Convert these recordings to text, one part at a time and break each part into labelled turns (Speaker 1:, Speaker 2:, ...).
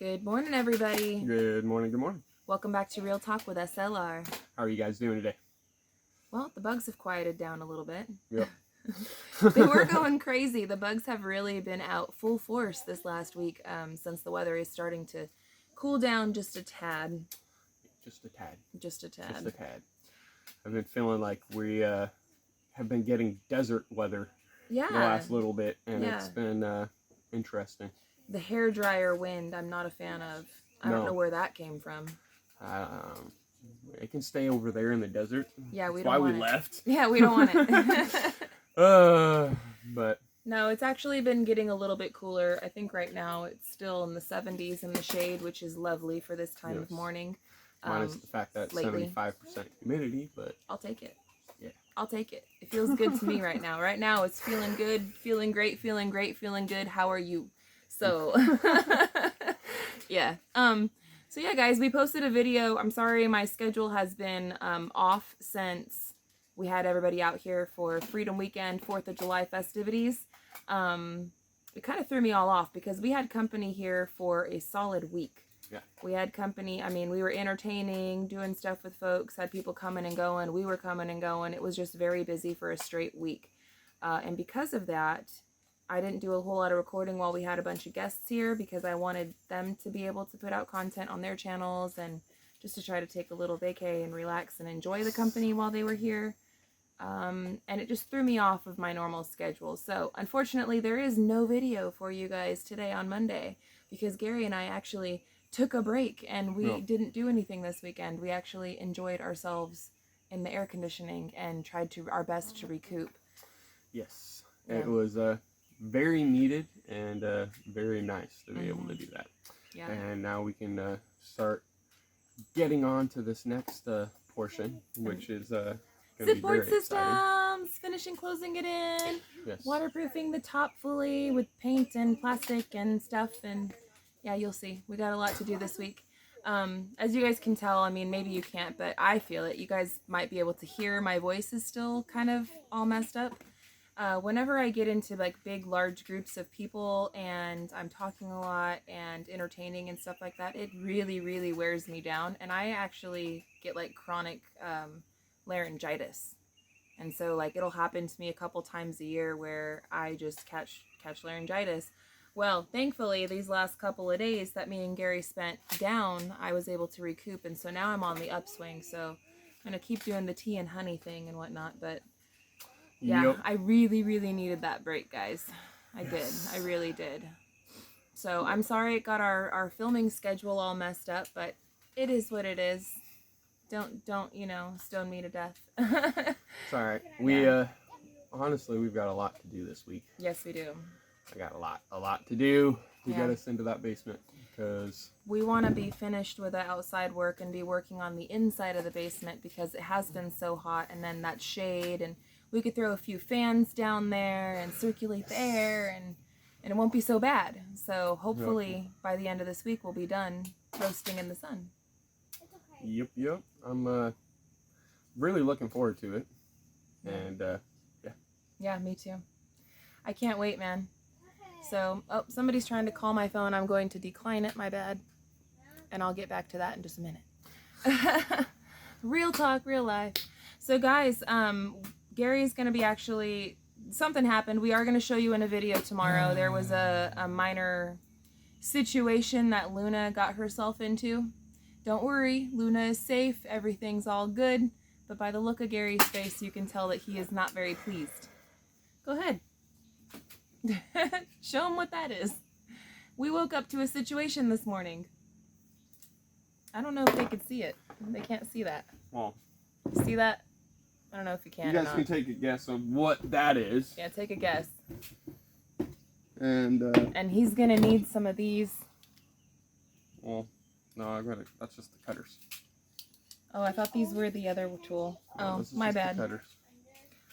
Speaker 1: Good morning, everybody.
Speaker 2: Good morning, good morning.
Speaker 1: Welcome back to Real Talk with SLR.
Speaker 2: How are you guys doing today?
Speaker 1: Well, the bugs have quieted down a little bit.
Speaker 2: Yep.
Speaker 1: They were going crazy. The bugs have really been out full force this last week since the weather is starting to cool down just a tad.
Speaker 2: Just a tad.
Speaker 1: Just a tad.
Speaker 2: Just a tad. I've been feeling like we have been getting desert weather the last little bit, and it's been interesting.
Speaker 1: The hairdryer wind, I'm not a fan of. I don't know where that came from.
Speaker 2: It can stay over there in the desert.
Speaker 1: Yeah,
Speaker 2: That's why we left.
Speaker 1: Yeah, we don't want it.
Speaker 2: But
Speaker 1: no, it's actually been getting a little bit cooler. I think right now it's still in the 70s in the shade, which is lovely for this time of morning.
Speaker 2: Minus the fact that it's 75% humidity, but
Speaker 1: I'll take it.
Speaker 2: Yeah.
Speaker 1: I'll take it. It feels good to me right now. Right now it's feeling good, feeling great, feeling good. How are you? So, yeah. So yeah, guys, we posted a video. I'm sorry my schedule has been off since we had everybody out here for Freedom Weekend, 4th of July festivities. It kind of threw me all off because we had company here for a solid week.
Speaker 2: Yeah.
Speaker 1: We had company. I mean, we were entertaining, doing stuff with folks, had people coming and going. We were coming and going. It was just very busy for a straight week. And because of that, I didn't do a whole lot of recording while we had a bunch of guests here because I wanted them to be able to put out content on their channels and just to try to take a little vacay and relax and enjoy the company while they were here. And it just threw me off of my normal schedule. So unfortunately, there is no video for you guys today on Monday because Gary and I actually took a break and we didn't do anything this weekend. We actually enjoyed ourselves in the air conditioning and tried our best to recoup.
Speaker 2: Yes, it was very needed and very nice to be able to do that.
Speaker 1: Yeah.
Speaker 2: And now we can start getting on to this next portion, which is
Speaker 1: Zipboard systems, finishing closing it in, waterproofing the top fully with paint and plastic and stuff, and yeah, you'll see. We got a lot to do this week. As you guys can tell, I mean, maybe you can't, but I feel it. You guys might be able to hear my voice is still kind of all messed up. Whenever I get into like big, large groups of people and I'm talking a lot and entertaining and stuff like that, it really, really wears me down. And I actually get like chronic laryngitis. And so like it'll happen to me a couple times a year where I just catch laryngitis. Well, thankfully, these last couple of days that me and Gary spent down, I was able to recoup. And so now I'm on the upswing. So I'm going to keep doing the tea and honey thing and whatnot. But yeah, I really, really needed that break, guys. I did. I really did. So I'm sorry it got our filming schedule all messed up, but it is what it is. Don't stone me to death.
Speaker 2: It's all right. We honestly, we've got a lot to do this week.
Speaker 1: Yes, we do.
Speaker 2: I got a lot to do to get us into that basement because
Speaker 1: we want to be finished with the outside work and be working on the inside of the basement because it has been so hot, and then that shade, and we could throw a few fans down there and circulate the air, and it won't be so bad. So hopefully by the end of this week we'll be done roasting in the sun.
Speaker 2: Yep. I'm really looking forward to it. And
Speaker 1: yeah, me too. I can't wait, man. So, somebody's trying to call my phone. I'm going to decline it, my bad. And I'll get back to that in just a minute. Real talk, real life. So guys, Gary's going to be something happened. We are going to show you in a video tomorrow. There was a minor situation that Luna got herself into. Don't worry, Luna is safe. Everything's all good. But by the look of Gary's face, you can tell that he is not very pleased. Go ahead. Show him what that is. We woke up to a situation this morning. I don't know if they could see it. They can't see that.
Speaker 2: Well,
Speaker 1: see that? I don't know if you can.
Speaker 2: You guys can take a guess on what that is.
Speaker 1: Yeah, take a guess.
Speaker 2: And
Speaker 1: he's gonna need some of these.
Speaker 2: Well, no, that's just the cutters.
Speaker 1: Oh, I thought these were the other tool. Oh, my bad.
Speaker 2: The cutters.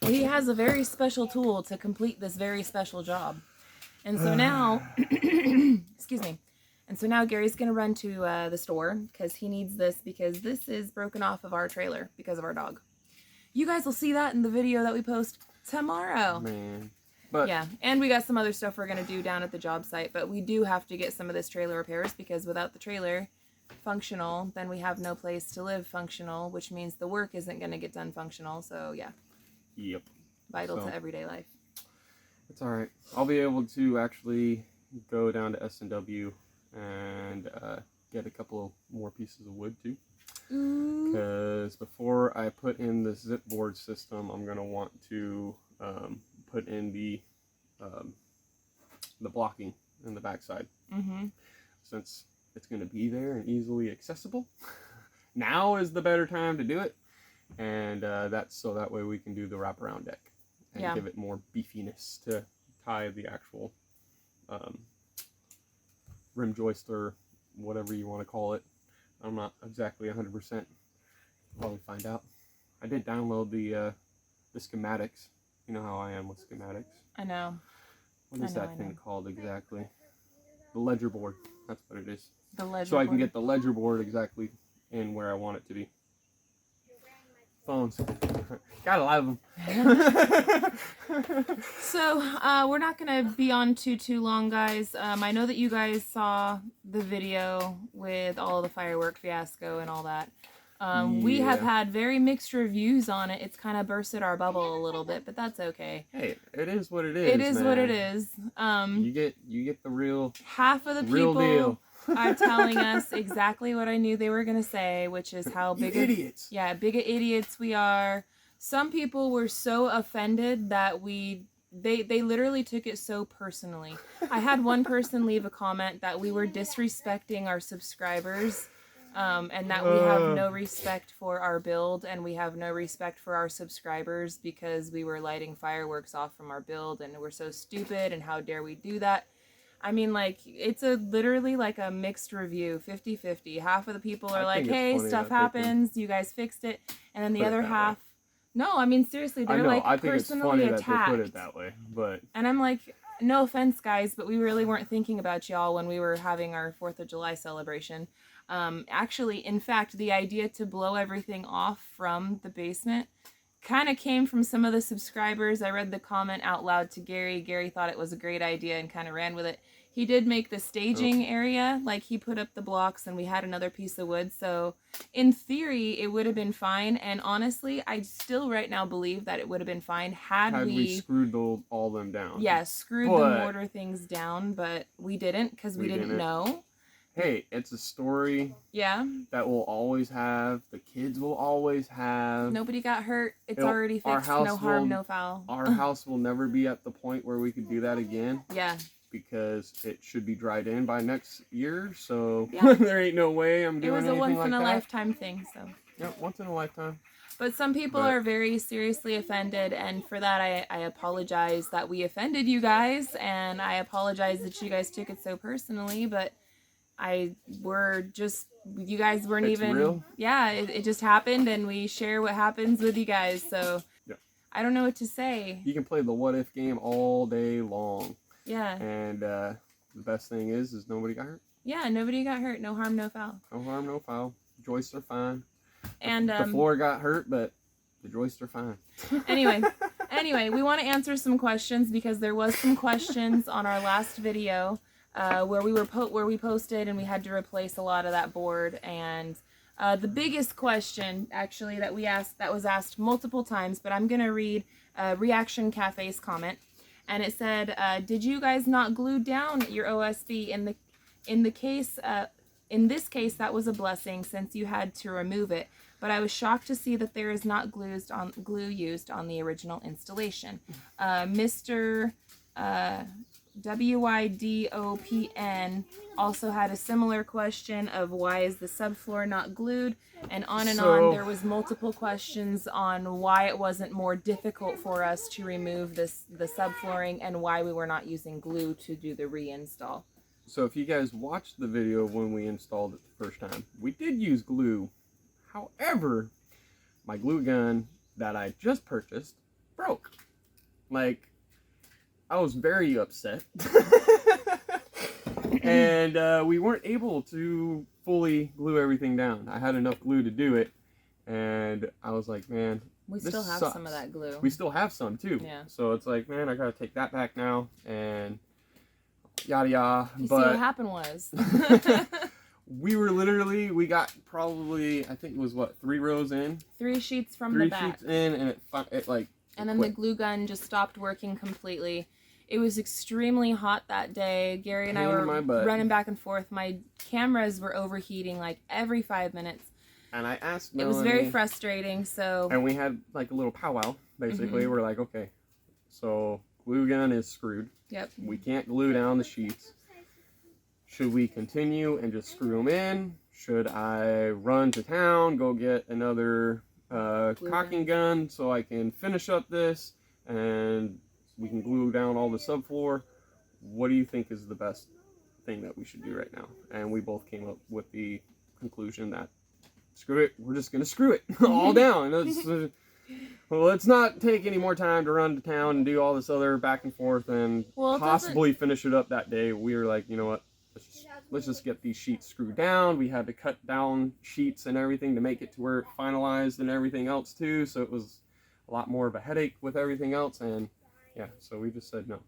Speaker 1: Well, he has a very special tool to complete this very special job. And so now, excuse me. And so now Gary's going to run to the store because he needs this because this is broken off of our trailer because of our dog. You guys will see that in the video that we post tomorrow.
Speaker 2: Man. But
Speaker 1: yeah, and we got some other stuff we're gonna do down at the job site, but we do have to get some of this trailer repairs because without the trailer functional, then we have no place to live functional, which means the work isn't gonna get done functional. So yeah.
Speaker 2: Yep.
Speaker 1: Vital to everyday life.
Speaker 2: It's all right. I'll be able to actually go down to S&W and get a couple more pieces of wood too. Because before I put in the zip board system, I'm gonna want to put in the blocking in the backside. Since it's gonna be there and easily accessible. Now is the better time to do it, and that's so that way we can do the wraparound deck and give it more beefiness to tie the actual rim joist or whatever you want to call it. I'm not exactly 100%. Probably find out. I did download the schematics. You know how I am with schematics.
Speaker 1: I know.
Speaker 2: What is that thing called exactly? The ledger board. That's what it is.
Speaker 1: The ledger
Speaker 2: so I can get the ledger board exactly in where I want it to be. Phones. Gotta love them.
Speaker 1: So, we're not going to be on too long, guys. I know that you guys saw the video with all of the firework fiasco and all that. We have had very mixed reviews on it. It's kind of bursted our bubble a little bit, but that's okay.
Speaker 2: Hey, it is what it is.
Speaker 1: It is what it is.
Speaker 2: You get the real
Speaker 1: half of the
Speaker 2: real
Speaker 1: people
Speaker 2: deal.
Speaker 1: Are telling us exactly what I knew they were gonna say, which is how big of
Speaker 2: idiots.
Speaker 1: Yeah, big of idiots we are. Some people were so offended that they literally took it so personally. I had one person leave a comment that we were disrespecting our subscribers. And that we have no respect for our build and we have no respect for our subscribers because we were lighting fireworks off from our build and we're so stupid and how dare we do that. I mean, like, it's literally like a mixed review, 50-50. Half of the people are like, hey, stuff happens, you guys fixed it. And then the other half, no, I mean, seriously, they're like personally attacked.
Speaker 2: That they put it that way, but...
Speaker 1: And I'm like, no offense, guys, but we really weren't thinking about y'all when we were having our 4th of July celebration. Actually, in fact, the idea to blow everything off from the basement kind of came from some of the subscribers. I read the comment out loud to Gary. Gary thought it was a great idea and kind of ran with it. He did make the staging area, like he put up the blocks and we had another piece of wood. So in theory, it would have been fine. And honestly, I still right now believe that it would have been fine had we
Speaker 2: screwed all them down.
Speaker 1: Yeah, screwed the mortar things down, but we didn't because we didn't know.
Speaker 2: Hey, it's a story.
Speaker 1: Yeah.
Speaker 2: That we'll always have. The kids will always have.
Speaker 1: Nobody got hurt. It's already fixed. No harm, no foul.
Speaker 2: Our house will never be at the point where we could do that again.
Speaker 1: Yeah.
Speaker 2: Because it should be dried in by next year, so there ain't no way I'm doing anything like that. It was a
Speaker 1: once-in-a-lifetime thing, so.
Speaker 2: Yeah, once in a lifetime.
Speaker 1: But some people are very seriously offended, and for that I apologize that we offended you guys, and I apologize that you guys took it so personally, but you guys weren't even
Speaker 2: real.
Speaker 1: Yeah, it just happened and we share what happens with you guys, so I don't know what to say.
Speaker 2: You can play the what if game all day long.
Speaker 1: Yeah.
Speaker 2: And the best thing is nobody got hurt.
Speaker 1: Yeah, nobody got hurt. No harm, no foul.
Speaker 2: No harm, no foul. Joists are fine.
Speaker 1: And
Speaker 2: the floor got hurt, but the joists are fine.
Speaker 1: Anyway, we want to answer some questions because there was some questions on our last video. Where we posted and we had to replace a lot of that board, and the biggest question actually that was asked multiple times, but I'm gonna read Reaction Cafe's comment, and it said, did you guys not glue down your OSB? In this case that was a blessing since you had to remove it, but I was shocked to see that there is not glue used on the original installation. Mr. WIDOPN also had a similar question of why is the subfloor not glued, and on. There was multiple questions on why it wasn't more difficult for us to remove the subflooring and why we were not using glue to do the reinstall.
Speaker 2: So if you guys watched the video when we installed it the first time, we did use glue. However, my glue gun that I just purchased broke. Like, I was very upset. And we weren't able to fully glue everything down. I had enough glue to do it. And I was like, man,
Speaker 1: We still have
Speaker 2: sucks.
Speaker 1: some of that glue.
Speaker 2: We still have some too.
Speaker 1: Yeah.
Speaker 2: So it's like, man, I gotta take that back now, and yada yada.
Speaker 1: You
Speaker 2: but
Speaker 1: see what happened was.
Speaker 2: we got probably, I think it was what, 3 rows in?
Speaker 1: 3 sheets from the back.
Speaker 2: 3 sheets in, and it like.
Speaker 1: And then the glue gun just stopped working completely. It was extremely hot that day. Gary and I were running back and forth. My cameras were overheating like every 5 minutes.
Speaker 2: And I asked Melanie.
Speaker 1: It was very frustrating, so.
Speaker 2: And we had like a little powwow, basically. We're like, okay, so glue gun is screwed.
Speaker 1: Yep.
Speaker 2: We can't glue down the sheets. Should we continue and just screw them in? Should I run to town, go get another caulking gun so I can finish up this and we can glue down all the subfloor? What do you think is the best thing that we should do right now? And we both came up with the conclusion that screw it, we're just gonna screw it all down. Well, let's not take any more time to run to town and do all this other back and forth and possibly finish it up that day. We were like, you know what, let's just get these sheets screwed down. We had to cut down sheets and everything to make it to where it finalized and everything else too, so it was a lot more of a headache with everything else, and yeah, so we just said no.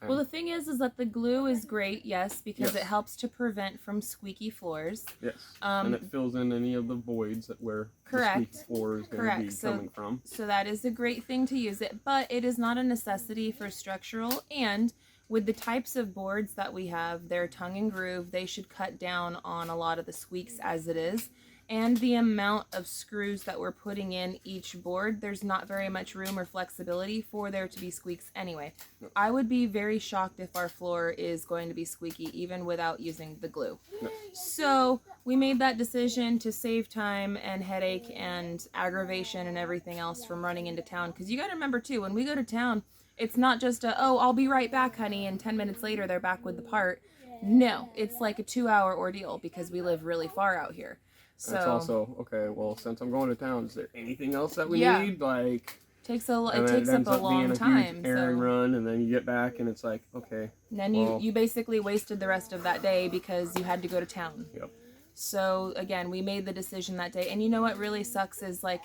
Speaker 1: Well, the thing is that the glue is great, yes, because it helps to prevent from squeaky floors.
Speaker 2: Yes, and it fills in any of the voids that where the squeaky floor is going to be coming from.
Speaker 1: So that is a great thing to use it, but it is not a necessity for structural, and with the types of boards that we have, they're tongue and groove, they should cut down on a lot of the squeaks as it is. And the amount of screws that we're putting in each board, there's not very much room or flexibility for there to be squeaks anyway. No. I would be very shocked if our floor is going to be squeaky even without using the glue. No. So we made that decision to save time and headache and aggravation and everything else from running into town. Because you got to remember too, when we go to town, it's not just a, oh, I'll be right back, honey, and 10 minutes later they're back with the part. No, it's like a 2-hour ordeal because we live really far out here. So
Speaker 2: it's also, okay, well, since I'm going to town, is there anything else that we need? Like,
Speaker 1: it takes up a long time.
Speaker 2: Huge errand run, and then you get back, and it's like, okay.
Speaker 1: And then you basically wasted the rest of that day because you had to go to town.
Speaker 2: Yep.
Speaker 1: So, again, we made the decision that day. And you know what really sucks is, like,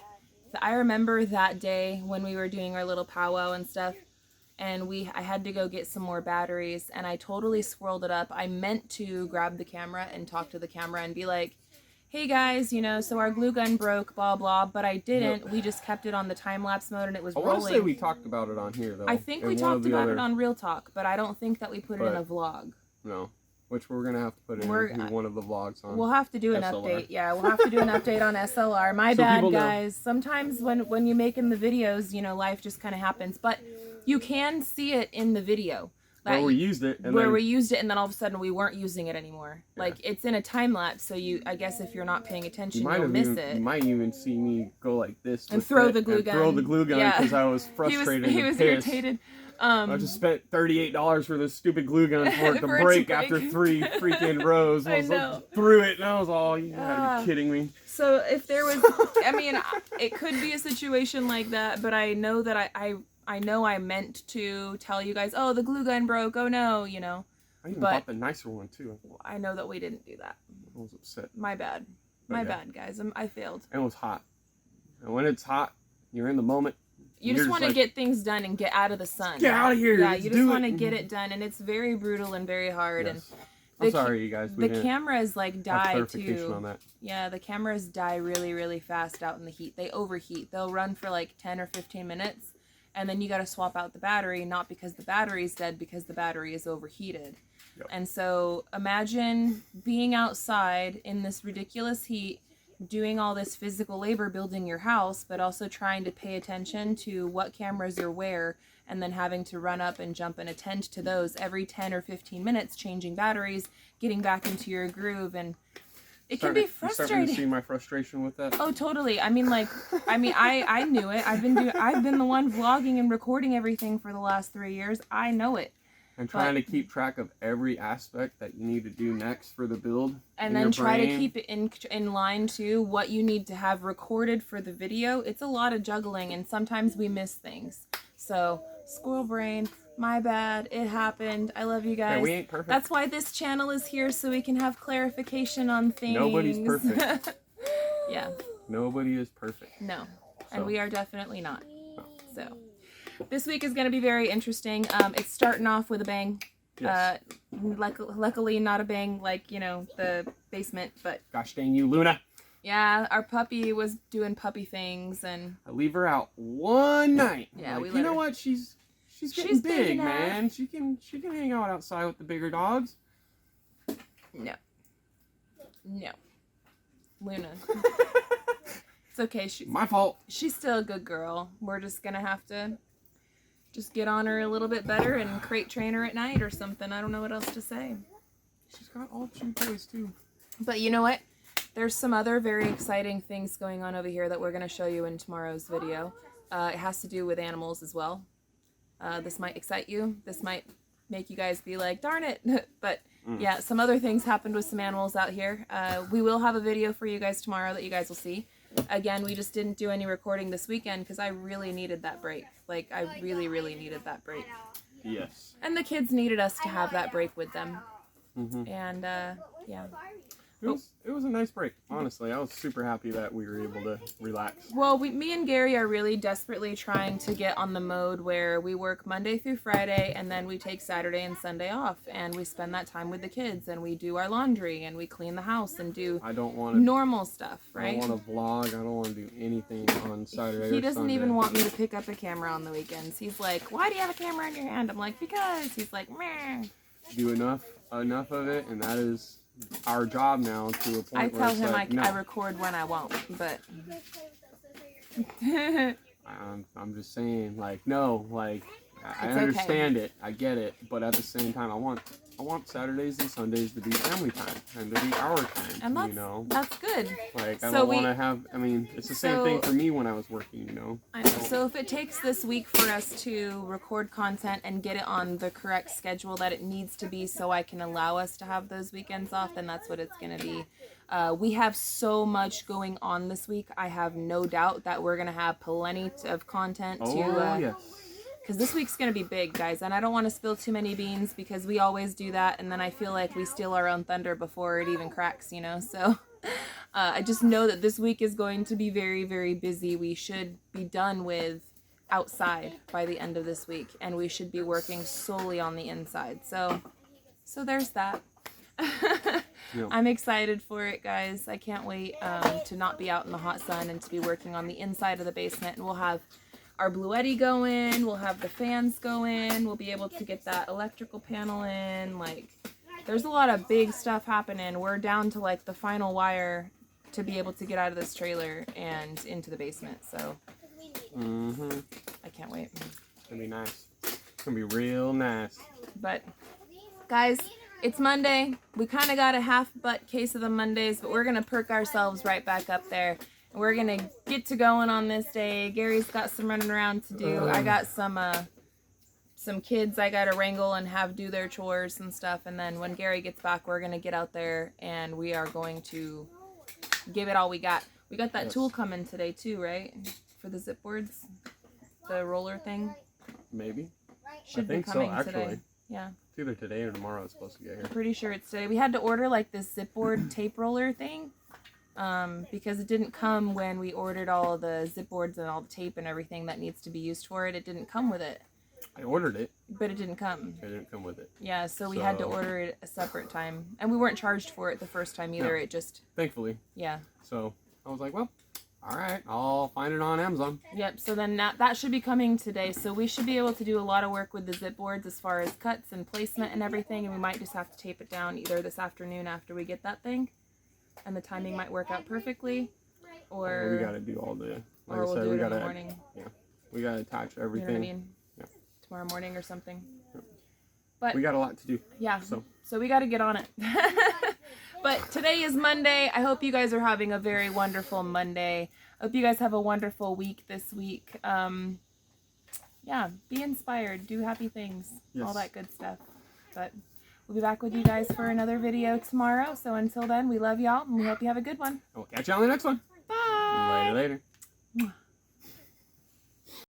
Speaker 1: I remember that day when we were doing our little powwow and stuff, and I had to go get some more batteries, and I totally swirled it up. I meant to grab the camera and talk to the camera and be like, hey guys, you know, so our glue gun broke, blah, blah, but I didn't. Yep. We just kept it on the time-lapse mode and it was rolling.
Speaker 2: I want to say we talked about it on here, though.
Speaker 1: I think we talked about it on Real Talk, but I don't think that we put it in a vlog.
Speaker 2: No, which we're going to have to put in one of the vlogs on
Speaker 1: We'll have to do an update. Yeah, we'll have to do an update on SLR. My bad, guys. Sometimes when you're making the videos, you know, life just kind of happens. But you can see it in the video.
Speaker 2: Where we used it, and
Speaker 1: then all of a sudden we weren't using it anymore. Yeah. Like, it's in a time lapse, so I guess if you're not paying attention, you'll miss it.
Speaker 2: You might even see me go like this
Speaker 1: and throw the glue gun.
Speaker 2: Because I was frustrated.
Speaker 1: He was irritated.
Speaker 2: I just spent $38 for this stupid glue gun for it to break after 3 freaking rows. I threw it, and I was all, you gotta be kidding me.
Speaker 1: So if there was, I mean, it could be a situation like that, but I know that I know I meant to tell you guys, oh, the glue gun broke, oh no, you know.
Speaker 2: I even bought the nicer one, too.
Speaker 1: I know that we didn't do that.
Speaker 2: I was upset.
Speaker 1: My bad. My bad, guys. I failed.
Speaker 2: And it was hot. And when it's hot, you're in the moment.
Speaker 1: You just want to get things done and get out of the sun.
Speaker 2: Get out of here.
Speaker 1: Yeah, you just want to get it done, and it's very brutal and very hard.
Speaker 2: Yes. And I'm sorry, you guys.
Speaker 1: The cameras die too. On that. Yeah, the cameras die really, really fast out in the heat. They overheat. They'll run for like 10 or 15 minutes. And then you got to swap out the battery, not because the battery's dead, because the battery is overheated. Yep. And so imagine being outside in this ridiculous heat, doing all this physical labor building your house, but also trying to pay attention to what cameras are where, and then having to run up and jump and attend to those every 10 or 15 minutes, changing batteries, getting back into your groove, and it can be frustrating.
Speaker 2: Starting to see my frustration with that?
Speaker 1: Oh, totally. I mean, I knew it. I've been the one vlogging and recording everything for the last 3 years. I know it.
Speaker 2: And trying to keep track of every aspect that you need to do next for the build.
Speaker 1: And then try to keep it in line to what you need to have recorded for the video. It's a lot of juggling, and sometimes we miss things. So, squirrel brain. My bad. It happened. I love you guys.
Speaker 2: Yeah, we ain't perfect.
Speaker 1: That's why this channel is here, so we can have clarification on things.
Speaker 2: Nobody's perfect.
Speaker 1: Yeah.
Speaker 2: Nobody is perfect.
Speaker 1: No. And we are definitely not. So this week is going to be very interesting. It's starting off with a bang.
Speaker 2: Yes.
Speaker 1: Luckily not a bang like, you know, the basement, but
Speaker 2: gosh dang you, Luna.
Speaker 1: Yeah, our puppy was doing puppy things, and
Speaker 2: I leave her out one night.
Speaker 1: Yeah,
Speaker 2: like, you know what? She's getting big, man. She can hang out outside with the bigger dogs.
Speaker 1: No. Luna. It's okay.
Speaker 2: My fault.
Speaker 1: She's still a good girl. We're just gonna have to just get on her a little bit better and crate train her at night or something. I don't know what else to say.
Speaker 2: She's got all chew toys too.
Speaker 1: But you know what? There's some other very exciting things going on over here that we're gonna show you in tomorrow's video. It has to do with animals as well. This might excite you. This might make you guys be like, darn it. But yeah, some other things happened with some animals out here. We will have a video for you guys tomorrow that you guys will see. Again, we just didn't do any recording this weekend because I really needed that break. Like, I really, really needed that break.
Speaker 2: Yes.
Speaker 1: And the kids needed us to have that break with them. And, yeah.
Speaker 2: It was a nice break, honestly. I was super happy that we were able to relax.
Speaker 1: Well, me and Gary are really desperately trying to get on the mode where we work Monday through Friday, and then we take Saturday and Sunday off, and we spend that time with the kids, and we do our laundry, and we clean the house, and do normal stuff, right?
Speaker 2: I don't want to vlog. I don't want to do anything on Saturday
Speaker 1: He doesn't even want me to pick up a camera on the weekends. He's like, why do you have a camera in your hand? I'm like, because. He's like, meh.
Speaker 2: Do enough of it, and that is our job now to a point
Speaker 1: I
Speaker 2: where
Speaker 1: tell
Speaker 2: it's
Speaker 1: him
Speaker 2: like, no.
Speaker 1: I record when I won't, but
Speaker 2: I'm just saying, like, no, like, I understand it, I get it, but at the same time, I want Saturdays and Sundays to be family time and to be our time,
Speaker 1: and that's,
Speaker 2: you know.
Speaker 1: That's good.
Speaker 2: Like, I don't want to have. I mean, it's the same thing for me when I was working, you know.
Speaker 1: I know. So if it takes this week for us to record content and get it on the correct schedule that it needs to be, so I can allow us to have those weekends off, then that's what it's gonna be. We have so much going on this week. I have no doubt that we're gonna have plenty of content
Speaker 2: yes.
Speaker 1: Because this week's going to be big, guys, and I don't want to spill too many beans because we always do that, and then I feel like we steal our own thunder before it even cracks, you know? So I just know that this week is going to be very, very busy. We should be done with outside by the end of this week, and we should be working solely on the inside. So there's that. I'm excited for it, guys. I can't wait to not be out in the hot sun and to be working on the inside of the basement, and we'll have our Bluetti going, we'll have the fans going, we'll be able to get that electrical panel in. Like, there's a lot of big stuff happening. We're down to like the final wire to be able to get out of this trailer and into the basement, so I can't wait.
Speaker 2: It's gonna be nice. It's gonna be real nice.
Speaker 1: But guys, it's Monday. We kind of got a half-butt case of the Mondays, but we're gonna perk ourselves right back up there. We're going to get to going on this day. Gary's got some running around to do. I got some kids I got to wrangle and have do their chores and stuff. And then when Gary gets back, we're going to get out there and we are going to give it all we got. We got that tool coming today too, right? For the zip boards? The roller thing?
Speaker 2: Maybe.
Speaker 1: Should be coming today. Yeah.
Speaker 2: It's either today or tomorrow it's supposed to get here.
Speaker 1: I'm pretty sure it's today. We had to order like this zip board tape roller thing. Because it didn't come when we ordered all the zip boards and all the tape and everything that needs to be used for it. It didn't come with it.
Speaker 2: I ordered it.
Speaker 1: But it didn't come.
Speaker 2: It didn't come with it.
Speaker 1: Yeah, so we had to order it a separate time. And we weren't charged for it the first time either. No, it just...
Speaker 2: Thankfully.
Speaker 1: Yeah.
Speaker 2: So I was like, well, all right, I'll find it on Amazon.
Speaker 1: Yep, so then that should be coming today. So we should be able to do a lot of work with the zip boards as far as cuts and placement and everything. And we might just have to tape it down either this afternoon after we get that thing. And the timing might work out perfectly, or
Speaker 2: we gotta do all the. Like
Speaker 1: or
Speaker 2: I
Speaker 1: we'll
Speaker 2: said,
Speaker 1: do
Speaker 2: we
Speaker 1: it
Speaker 2: gotta.
Speaker 1: in the morning.
Speaker 2: Yeah, we gotta attach everything.
Speaker 1: You know what I mean?
Speaker 2: Yeah.
Speaker 1: Tomorrow morning or something.
Speaker 2: Yeah.
Speaker 1: But
Speaker 2: we got a lot to do.
Speaker 1: Yeah.
Speaker 2: So
Speaker 1: we got to get on it. But today is Monday. I hope you guys are having a very wonderful Monday. I hope you guys have a wonderful week this week. Yeah, be inspired. Do happy things. Yes. All that good stuff. But. We'll be back with you guys for another video tomorrow. So until then, we love y'all and we hope you have a good one.
Speaker 2: We'll catch you on the next one.
Speaker 1: Bye.
Speaker 2: Later.